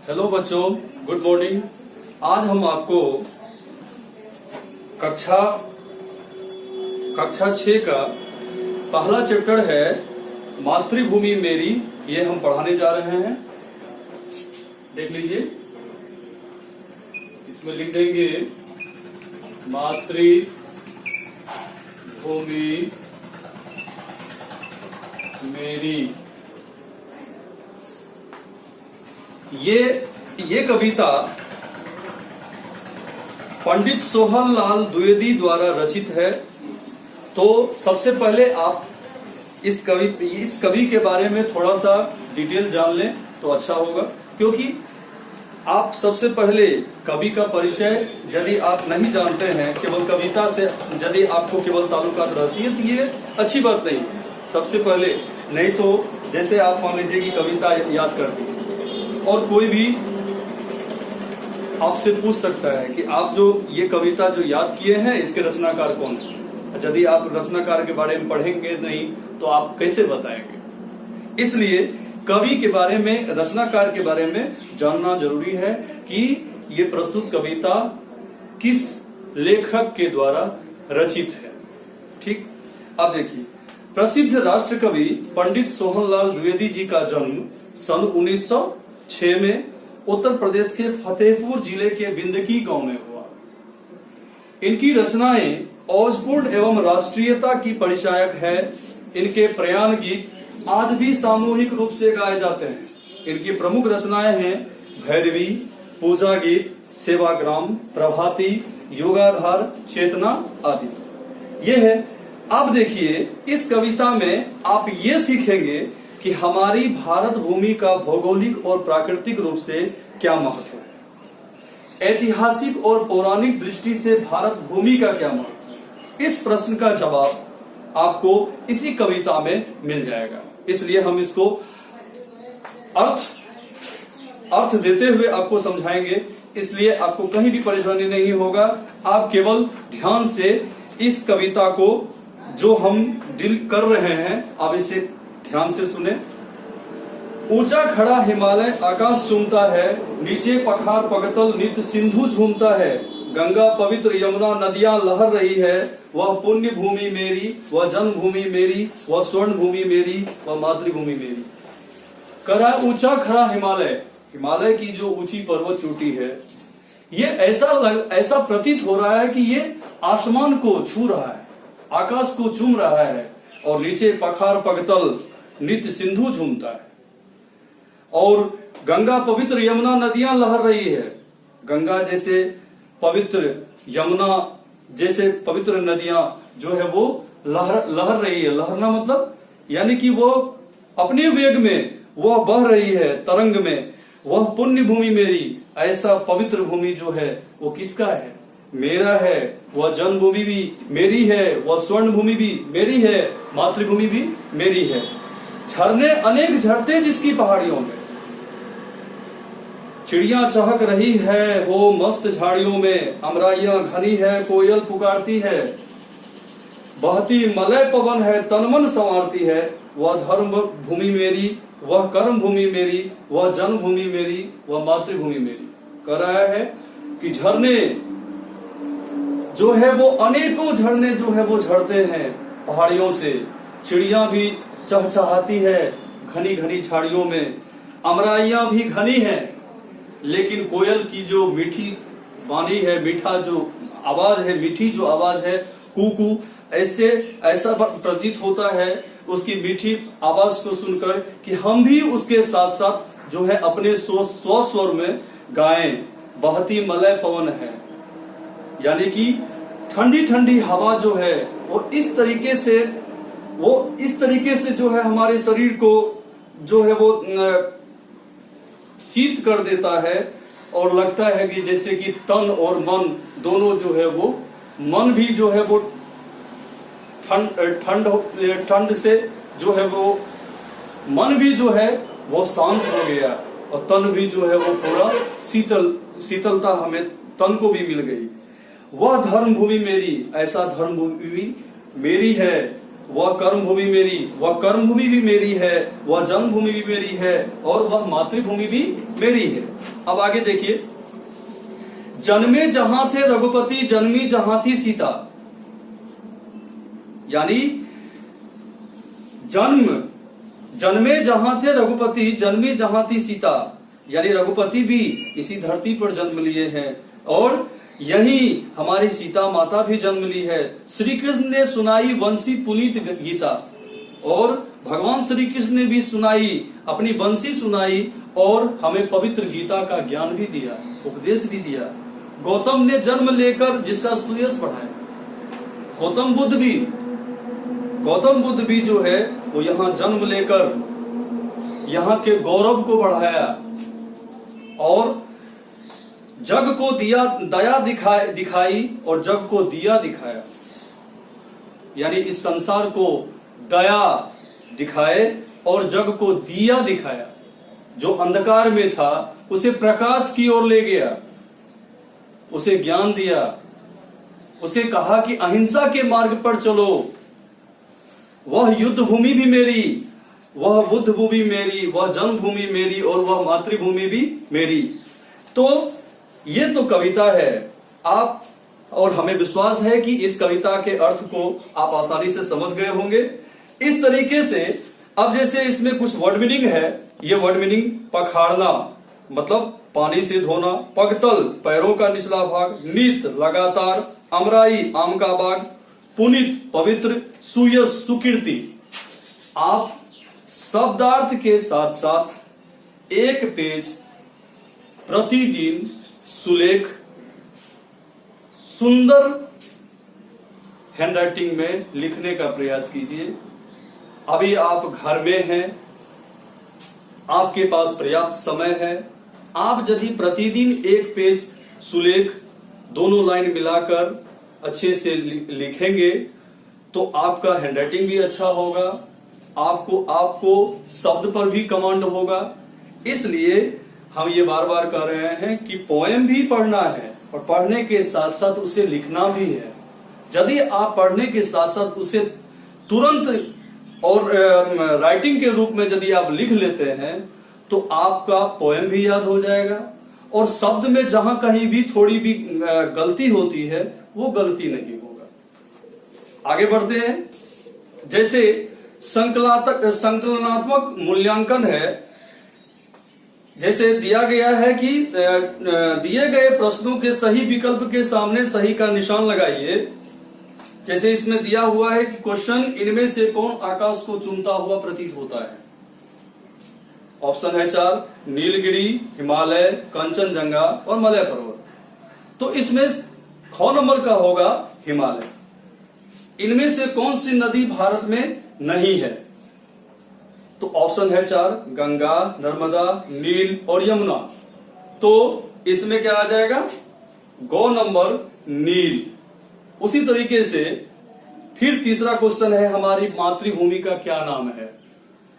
Hello बच्चों, good morning. आज हम आपको कक्षा 6 का पहला चैप्टर है मातृभूमि मेरी, ये हम पढ़ाने जा रहे हैं। देख लीजिए, इसमें लिख देंगे मातृभूमि मेरी। ये कविता पंडित सोहन लाल द्विवेदी द्वारा रचित है। तो सबसे पहले आप इस कवि के बारे में थोड़ा सा डिटेल जान लें तो अच्छा होगा, क्योंकि आप सबसे पहले कवि का परिचय यदि आप नहीं जानते हैं, केवल कविता से यदि आपको केवल ताल्लुकात रहती है तो ये अच्छी बात नहीं। सबसे पहले नहीं तो जैसे आप मान लीजिए कि कविता याद करती है और कोई भी आपसे पूछ सकता है कि आप जो ये कविता जो याद किए हैं इसके रचनाकार कौन है। यदि आप रचनाकार के बारे में पढ़ेंगे नहीं तो आप कैसे बताएंगे। इसलिए कवि के बारे में, रचनाकार के बारे में जानना जरूरी है कि ये प्रस्तुत कविता किस लेखक के द्वारा रचित है। ठीक, अब देखिए, प्रसिद्ध राष्ट्र कवि पंडित सोहनलाल द्विवेदी जी का जन्म सन 1906 में उत्तर प्रदेश के फतेहपुर जिले के बिंदकी गांव में हुआ। इनकी रचनाएं औजपूर्ण एवं राष्ट्रीयता की परिचायक है। इनके प्रयाण गीत आज भी सामूहिक रूप से गाए जाते हैं। इनकी प्रमुख रचनाएं हैं भैरवी, पूजा गीत, सेवाग्राम, प्रभाती, योगाधार, चेतना आदि। ये है। अब देखिए, इस कविता में आप ये सीखेंगे कि हमारी भारत भूमि का भौगोलिक और प्राकृतिक रूप से क्या महत्व है, ऐतिहासिक और पौराणिक दृष्टि से भारत भूमि का क्या महत्व है। इस प्रश्न का जवाब आपको इसी कविता में मिल जाएगा। इसलिए हम इसको अर्थ देते हुए आपको समझाएंगे, इसलिए आपको कहीं भी परेशानी नहीं होगा। आप केवल ध्यान से इस कविता को जो हम डील कर रहे हैं, आप इसे ध्यान से सुने। ऊंचा खड़ा हिमालय आकाश चूमता है, नीचे पखार पगतल नित्य सिंधु झूमता है। गंगा पवित्र यमुना नदियां लहर रही है, वह पुण्य भूमि मेरी, वह जन्मभूमि मेरी, वह स्वर्ण भूमि मेरी, वह मातृभूमि मेरी। करा ऊंचा खड़ा हिमालय की जो ऊंची पर्वत चोटी है, ये ऐसा प्रतीत हो रहा है कि ये आसमान को छू रहा है, आकाश को चूम रहा है, और नीचे पखार पगतल नित्य सिंधु झूमता है। और गंगा पवित्र यमुना नदियां लहर रही है। गंगा जैसे पवित्र, यमुना जैसे पवित्र नदियां जो है वो लहर रही है। लहरना मतलब यानी कि वो अपने वेग में वह बह रही है, तरंग में। वह पुण्य भूमि मेरी, ऐसा पवित्र भूमि जो है वो किसका है? मेरा है। वह जन्मभूमि भी मेरी है, वह स्वर्ण भूमि भी मेरी है, मातृभूमि भी मेरी है। झरने अनेक झरते जिसकी पहाड़ियों में, चिड़िया चहक रही है वो मस्त झाड़ियों में। अमराइयां घनी है, कोयल पुकारती है, बहती मलय पवन है, तनमन संवारती है। वह धर्म भूमि मेरी, वह कर्म भूमि मेरी, वह जन्मभूमि मेरी, वह मातृभूमि मेरी। कह रहा है कि झरने जो है वो अनेकों झरने जो है वो झड़ते हैं पहाड़ियों से। चिड़िया भी चहचहाती है घनी घनी झाड़ियों में। अमराइयां भी घनी है, लेकिन कोयल की जो मीठी वाणी है, मीठा जो आवाज है, मीठी जो आवाज है, कू, ऐसा प्रतीत होता है उसकी मीठी आवाज को सुनकर कि हम भी उसके साथ साथ जो है अपने स्वर में गाएं। बहती मलय पवन है, यानी कि ठंडी ठंडी हवा जो है वो इस तरीके से जो है हमारे शरीर को जो है वो शीत कर देता है। और लगता है कि जैसे कि तन और मन दोनों जो है वो, मन भी जो है वो ठंड से जो है वो, मन भी जो है वो शांत हो गया और तन भी जो है वो पूरा शीतलता हमें तन को भी मिल गई। वह धर्म भूमि मेरी, ऐसा धर्म भूमि मेरी है वह कर्मभूमि मेरी, वह कर्मभूमि भी मेरी है, वह जन्मभूमि भी मेरी है और वह मातृभूमि भी मेरी है। अब आगे देखिए, जन्मे जहां थे रघुपति, जन्मी जहां थी सीता। यानी जन्मे जहां थे रघुपति, जन्मी जहां थी सीता। यानी रघुपति भी इसी धरती पर जन्म लिए हैं और यही हमारी सीता माता भी जन्म ली है। श्री कृष्ण ने सुनाई बंसी पुनीत गीता, और भगवान श्री कृष्ण ने भी सुनाई, अपनी बंसी सुनाई और हमें पवित्र गीता का ज्ञान भी दिया, उपदेश भी दिया। गौतम ने जन्म लेकर जिसका सुयश बढ़ाया, गौतम बुद्ध भी जो है वो यहाँ जन्म लेकर यहाँ के गौरव को बढ़ाया और जग को दया दिखाई और जग को दिया दिखाया। यानी इस संसार को दया दिखाए और जग को दिया दिखाया। जो अंधकार में था उसे प्रकाश की ओर ले गया, उसे ज्ञान दिया, उसे कहा कि अहिंसा के मार्ग पर चलो। वह युद्ध भूमि भी मेरी, वह बुद्ध भूमि मेरी, वह जन्मभूमि मेरी और वह मातृभूमि भी मेरी। तो ये तो कविता है। आप और हमें विश्वास है कि इस कविता के अर्थ को आप आसानी से समझ गए होंगे। इस तरीके से अब जैसे इसमें कुछ वर्ड मीनिंग है, ये वर्ड मीनिंग पखाड़ना मतलब पानी से धोना, पगतल पैरों का निचला भाग, नित लगातार, अमराई आम का बाग, पुनित पवित्र, सुयश सुकीर्ति। आप शब्दार्थ के साथ साथ एक पेज प्रतिदिन सुलेख सुंदर हैंडराइटिंग में लिखने का प्रयास कीजिए। अभी आप घर में हैं, आपके पास पर्याप्त समय है। आप यदि प्रतिदिन एक पेज सुलेख दोनों लाइन मिलाकर अच्छे से लिखेंगे तो आपका हैंडराइटिंग भी अच्छा होगा, आपको शब्द पर भी कमांड होगा। इसलिए हम ये बार बार कह रहे हैं कि पोएम भी पढ़ना है और पढ़ने के साथ साथ उसे लिखना भी है। यदि आप पढ़ने के साथ साथ उसे तुरंत और राइटिंग के रूप में यदि आप लिख लेते हैं तो आपका पोएम भी याद हो जाएगा और शब्द में जहां कहीं भी थोड़ी भी गलती होती है वो गलती नहीं होगा। आगे बढ़ते हैं। जैसे संकलनात्मक मूल्यांकन है, जैसे दिया गया है कि दिए गए प्रश्नों के सही विकल्प के सामने सही का निशान लगाइए। जैसे इसमें दिया हुआ है कि क्वेश्चन, इनमें से कौन आकाश को चूमता हुआ प्रतीत होता है? ऑप्शन है 4, नीलगिरी, हिमालय, कंचनजंगा और मलय पर्वत। तो इसमें ख नंबर का होगा हिमालय। इनमें से कौन सी नदी भारत में नहीं है? तो ऑप्शन है 4, गंगा, नर्मदा, नील और यमुना। तो इसमें क्या आ जाएगा? गो नंबर नील। उसी तरीके से फिर तीसरा क्वेश्चन है, हमारी मातृभूमि का क्या नाम है?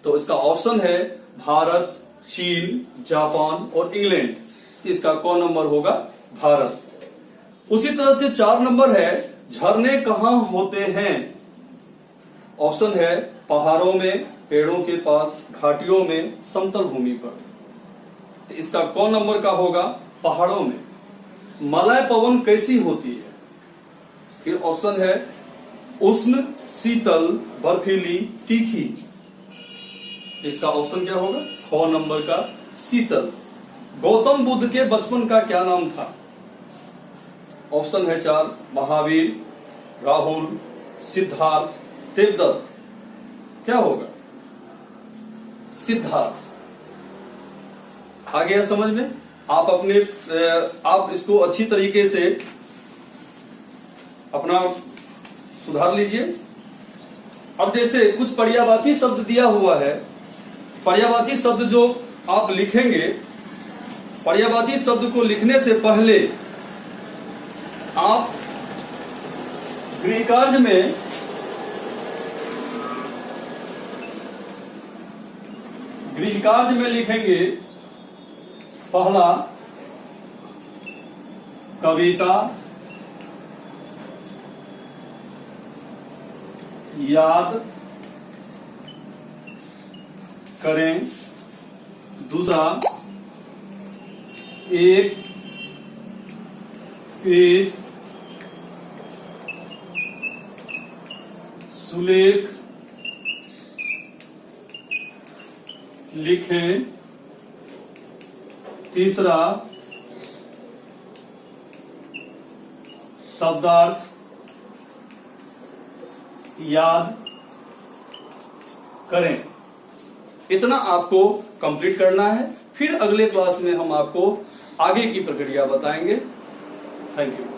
तो इसका ऑप्शन है भारत, चीन, जापान और इंग्लैंड। इसका कौन नंबर होगा? भारत। उसी तरह से 4 नंबर है, झरने कहां होते हैं? ऑप्शन है पहाड़ों में, पेड़ों के पास, घाटियों में, समतल भूमि पर। तो इसका कौन नंबर का होगा? पहाड़ों में। मलय पवन कैसी होती है? फिर ऑप्शन है उष्ण, शीतल, बर्फीली, तीखी। इसका ऑप्शन क्या होगा? ख नंबर का शीतल। गौतम बुद्ध के बचपन का क्या नाम था? ऑप्शन है 4, महावीर, राहुल, सिद्धार्थ, देवदत्त। क्या होगा? सिद्धार्थ। आ गया समझ में? आप इसको अच्छी तरीके से अपना सुधार लीजिए। अब जैसे कुछ पर्यायवाची शब्द दिया हुआ है, पर्यायवाची शब्द जो आप लिखेंगे, पर्यायवाची शब्द को लिखने से पहले आप गृहकार्य में लिखेंगे पहला कविता, याद करें। दूसरा, एक पेज सुलेख लिखें। तीसरा, शब्दार्थ याद करें। इतना आपको कंप्लीट करना है। फिर अगले क्लास में हम आपको आगे की प्रक्रिया बताएंगे। Thank you.